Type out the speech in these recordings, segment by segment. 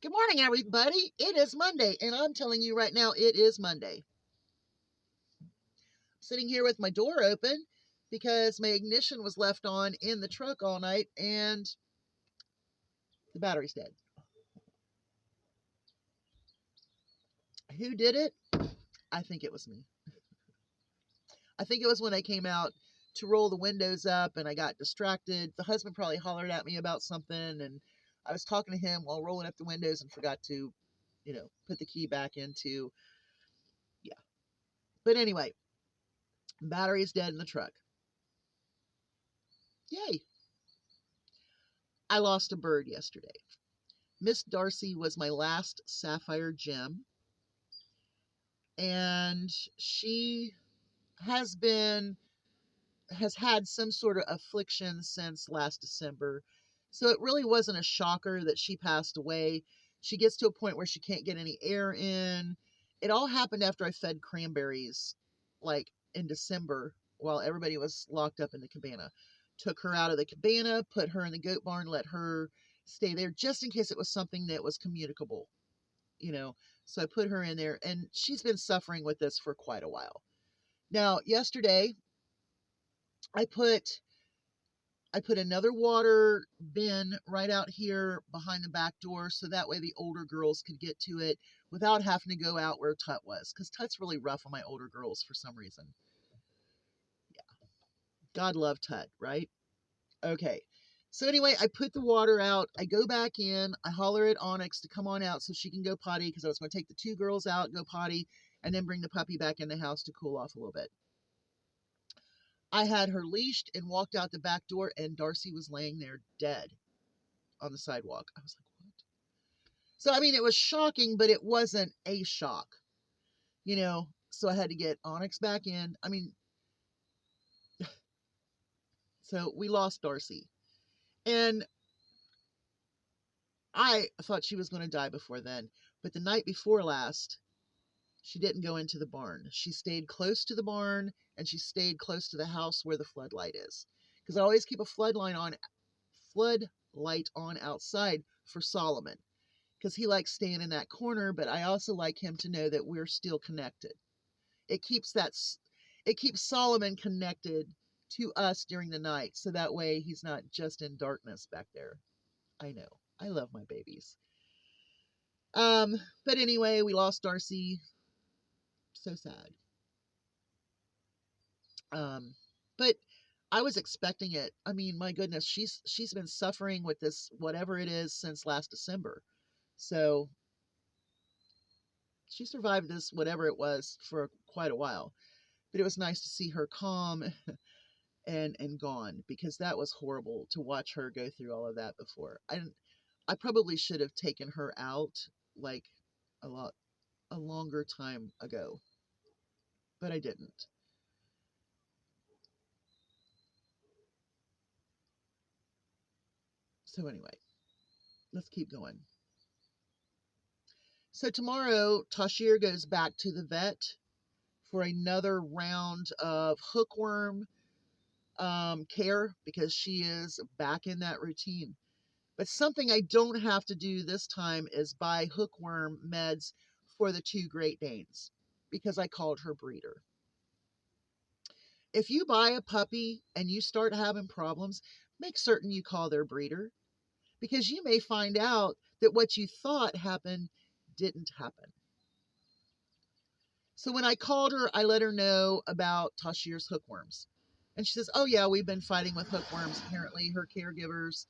Good morning, everybody. It is Monday, and I'm telling you right now, it is Monday. I'm sitting here with my door open because my ignition was left on in the truck all night, and the battery's dead. Who did it? I think it was me. I think it was when I came out to roll the windows up, and I got distracted. The husband probably hollered at me about something, and I was talking to him while rolling up the windows and forgot to, put the key back into, yeah. But anyway, battery is dead in the truck. Yay. I lost a bird yesterday. Miss Darcy was my last sapphire gem, and she has been has had some sort of affliction since last December. So it really wasn't a shocker that she passed away. She gets to a point where she can't get any air in. It all happened after I fed cranberries, like in December, while everybody was locked up in the cabana. Took her out of the cabana, put her in the goat barn, let her stay there just in case it was something that was communicable, you know. So I put her in there, and she's been suffering with this for quite a while. Now, yesterday, I put I put another water bin right out here behind the back door so that way the older girls could get to it without having to go out where Tut was, because Tut's really rough on my older girls for some reason. Yeah, God love Tut, right? Okay. So anyway, I put the water out. I go back in. I holler at Onyx to come on out so she can go potty because I was going to take the two girls out, go potty, and then bring the puppy back in the house to cool off a little bit. I had her leashed and walked out the back door, and Darcy was laying there dead on the sidewalk. I was like, what? So, I mean, it was shocking, but it wasn't a shock, you know? So I had to get Onyx back in. I mean, so we lost Darcy. And I thought she was going to die before then. But the night before last, she didn't go into the barn. She stayed close to the barn, and she stayed close to the house where the floodlight is. Because I always keep a floodlight on outside for Solomon, because he likes staying in that corner, but I also like him to know that we're still connected. It keeps Solomon connected to us during the night, so that way he's not just in darkness back there. I know. I love my babies. But anyway, we lost Darcy. So sad. But I was expecting it. I mean, my goodness, she's been suffering with this whatever it is since last December. So she survived this whatever it was for quite a while. But it was nice to see her calm and gone, because that was horrible to watch her go through all of that before. I probably should have taken her out like a longer time ago, but I didn't. So anyway, let's keep going. So tomorrow, Tashir goes back to the vet for another round of hookworm care, because she is back in that routine. But something I don't have to do this time is buy hookworm meds for the two Great Danes, because I called her breeder. If you buy a puppy and you start having problems, make certain you call their breeder, because you may find out that what you thought happened didn't happen. So when I called her, I let her know about Tashir's hookworms. And she says, oh, yeah, we've been fighting with hookworms. Apparently, her caregivers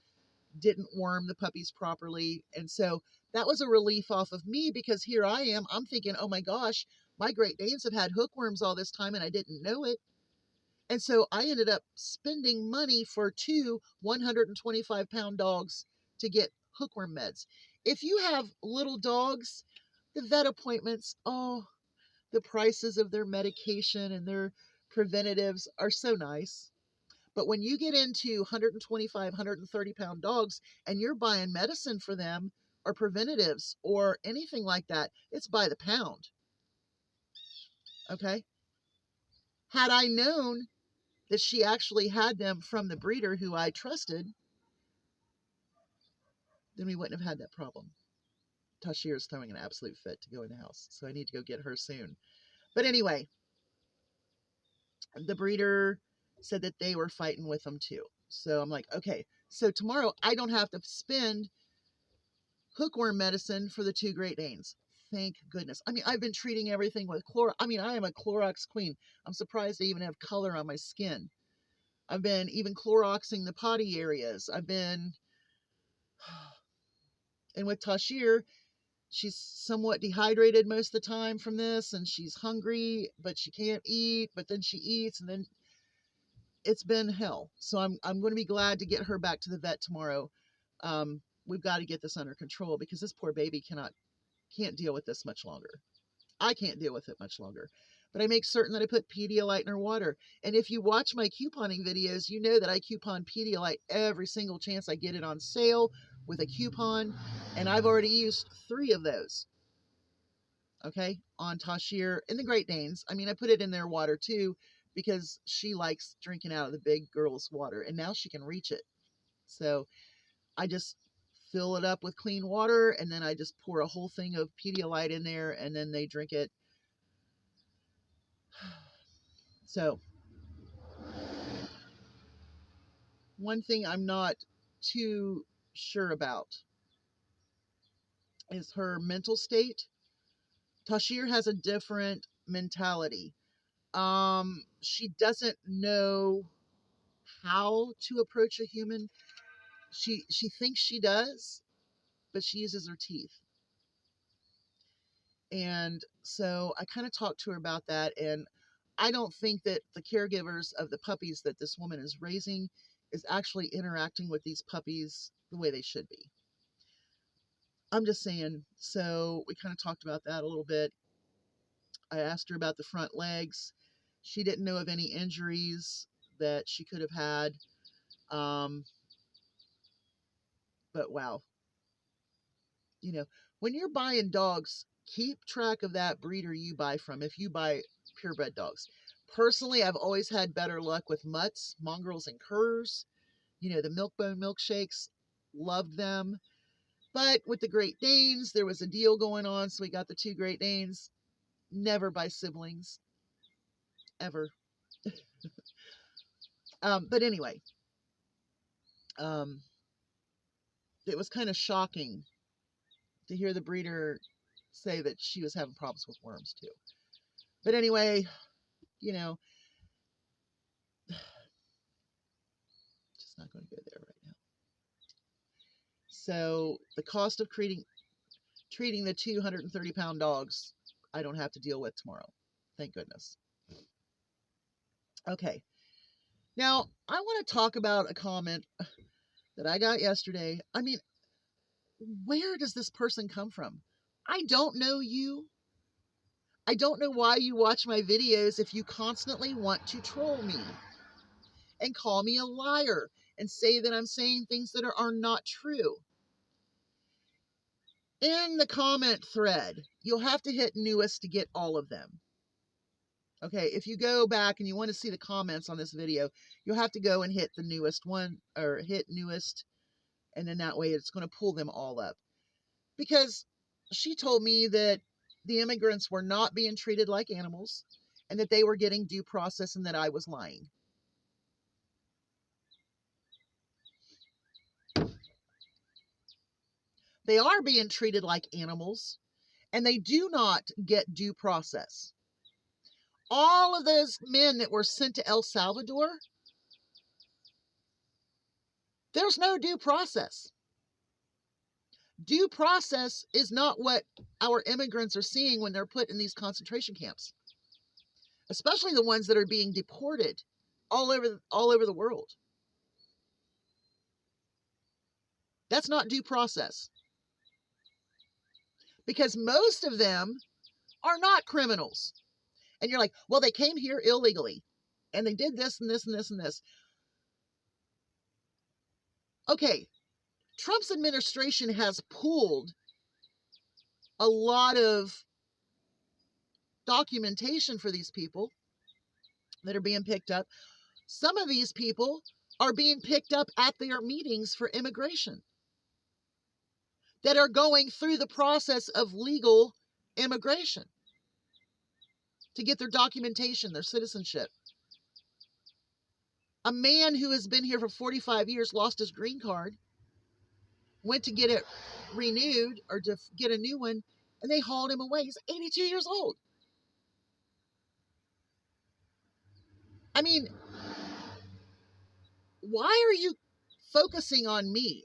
didn't worm the puppies properly. And so that was a relief off of me, because here I am. I'm thinking, oh my gosh, my Great Danes have had hookworms all this time and I didn't know it. And so I ended up spending money for two 125-pound dogs to get hookworm meds. If you have little dogs, the vet appointments, oh, the prices of their medication and their preventatives are so nice. But when you get into 125, 130-pound dogs and you're buying medicine for them or preventatives or anything like that, it's by the pound. Okay? Had I known that she actually had them from the breeder who I trusted, then we wouldn't have had that problem. Tashir is throwing an absolute fit to go in the house, so I need to go get her soon. But anyway, the breeder said that they were fighting with them too. So I'm like, okay, so tomorrow I don't have to spend hookworm medicine for the 2 Great Danes. Thank goodness. I mean, I've been treating everything with I mean, I am a Clorox queen. I'm surprised I even have color on my skin. I've been even Cloroxing the potty areas. And with Tashir, she's somewhat dehydrated most of the time from this, and she's hungry, but she can't eat, but then she eats, and then it's been hell. So I'm going to be glad to get her back to the vet tomorrow. We've got to get this under control because this poor baby can't deal with this much longer. I can't deal with it much longer. But I make certain that I put Pedialyte in her water. And if you watch my couponing videos, you know that I coupon Pedialyte every single chance I get it on sale with a coupon. And I've already used 3 of those. Okay, on Tashir and the Great Danes. I mean, I put it in their water too because she likes drinking out of the big girl's water, and now she can reach it. So I just fill it up with clean water, and then I just pour a whole thing of Pedialyte in there, and then they drink it. So one thing I'm not too sure about is her mental state. Tashir has a different mentality. She doesn't know how to approach a human. She thinks she does, but she uses her teeth. And so I kind of talked to her about that, and I don't think that the caregivers of the puppies that this woman is raising is actually interacting with these puppies the way they should be. I'm just saying. So we kind of talked about that a little bit. I asked her about the front legs. She didn't know of any injuries that she could have had. But wow, when you're buying dogs, keep track of that breeder you buy from if you buy purebred dogs. Personally, I've always had better luck with mutts, mongrels, and curs. The Milkbone milkshakes, loved them. But with the Great Danes, there was a deal going on, so we got the 2 Great Danes. Never by siblings, ever. But anyway, it was kind of shocking to hear the breeder say that she was having problems with worms too. But anyway, just not going to go there right now. So the cost of treating the 230-pound dogs, I don't have to deal with tomorrow. Thank goodness. Okay. Now, I want to talk about a comment that I got yesterday. I mean, where does this person come from? I don't know you. I don't know why you watch my videos if you constantly want to troll me and call me a liar and say that I'm saying things that are not true. In the comment thread, you'll have to hit newest to get all of them. Okay, if you go back and you want to see the comments on this video, you'll have to go and hit the newest one, or hit newest, and then that way it's going to pull them all up. Because she told me that the immigrants were not being treated like animals and that they were getting due process and that I was lying. They are being treated like animals, and they do not get due process. All of those men that were sent to El Salvador, there's no due process. Due process is not what our immigrants are seeing when they're put in these concentration camps, especially the ones that are being deported all over the world. That's not due process, because most of them are not criminals. And you're like, well, they came here illegally and they did this and this and this and this. Okay, Trump's administration has pulled a lot of documentation for these people that are being picked up. Some of these people are being picked up at their meetings for immigration. that are going through the process of legal immigration to get their documentation, their citizenship. A man who has been here for 45 years lost his green card, went to get it renewed or to get a new one, and they hauled him away. He's 82 years old. I mean, why are you focusing on me?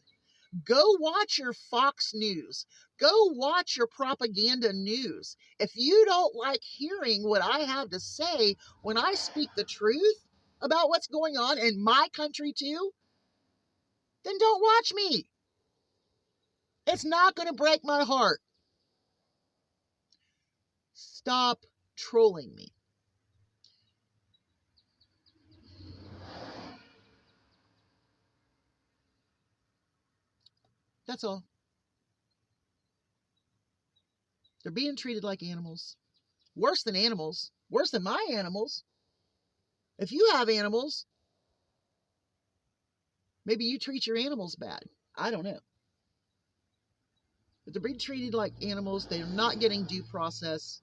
Go watch your Fox News. Go watch your propaganda news. If you don't like hearing what I have to say when I speak the truth about what's going on in my country too, then don't watch me. It's not going to break my heart. Stop trolling me. That's all. They're being treated like animals. Worse than animals. Worse than my animals. If you have animals, maybe you treat your animals bad. I don't know. But they're being treated like animals. They're not getting due process.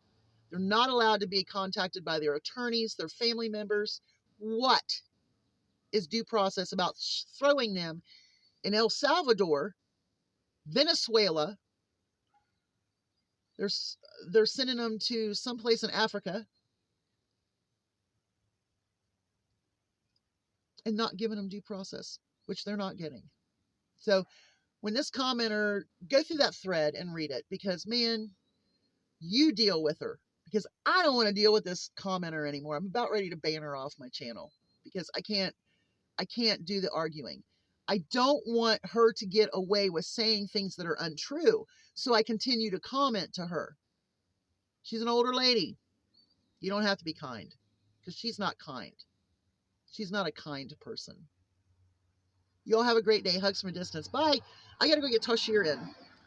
They're not allowed to be contacted by their attorneys, their family members. What is due process about throwing them in El Salvador, Venezuela? They're, they're sending them to someplace in Africa and not giving them due process, which they're not getting. So when this commenter, go through that thread and read it, because man, you deal with her, because I don't want to deal with this commenter anymore. I'm about ready to ban her off my channel because I can't do the arguing. I don't want her to get away with saying things that are untrue, so I continue to comment to her. She's an older lady. You don't have to be kind, because she's not kind. She's not a kind person. You all have a great day. Hugs from a distance. Bye. I got to go get Toshir in.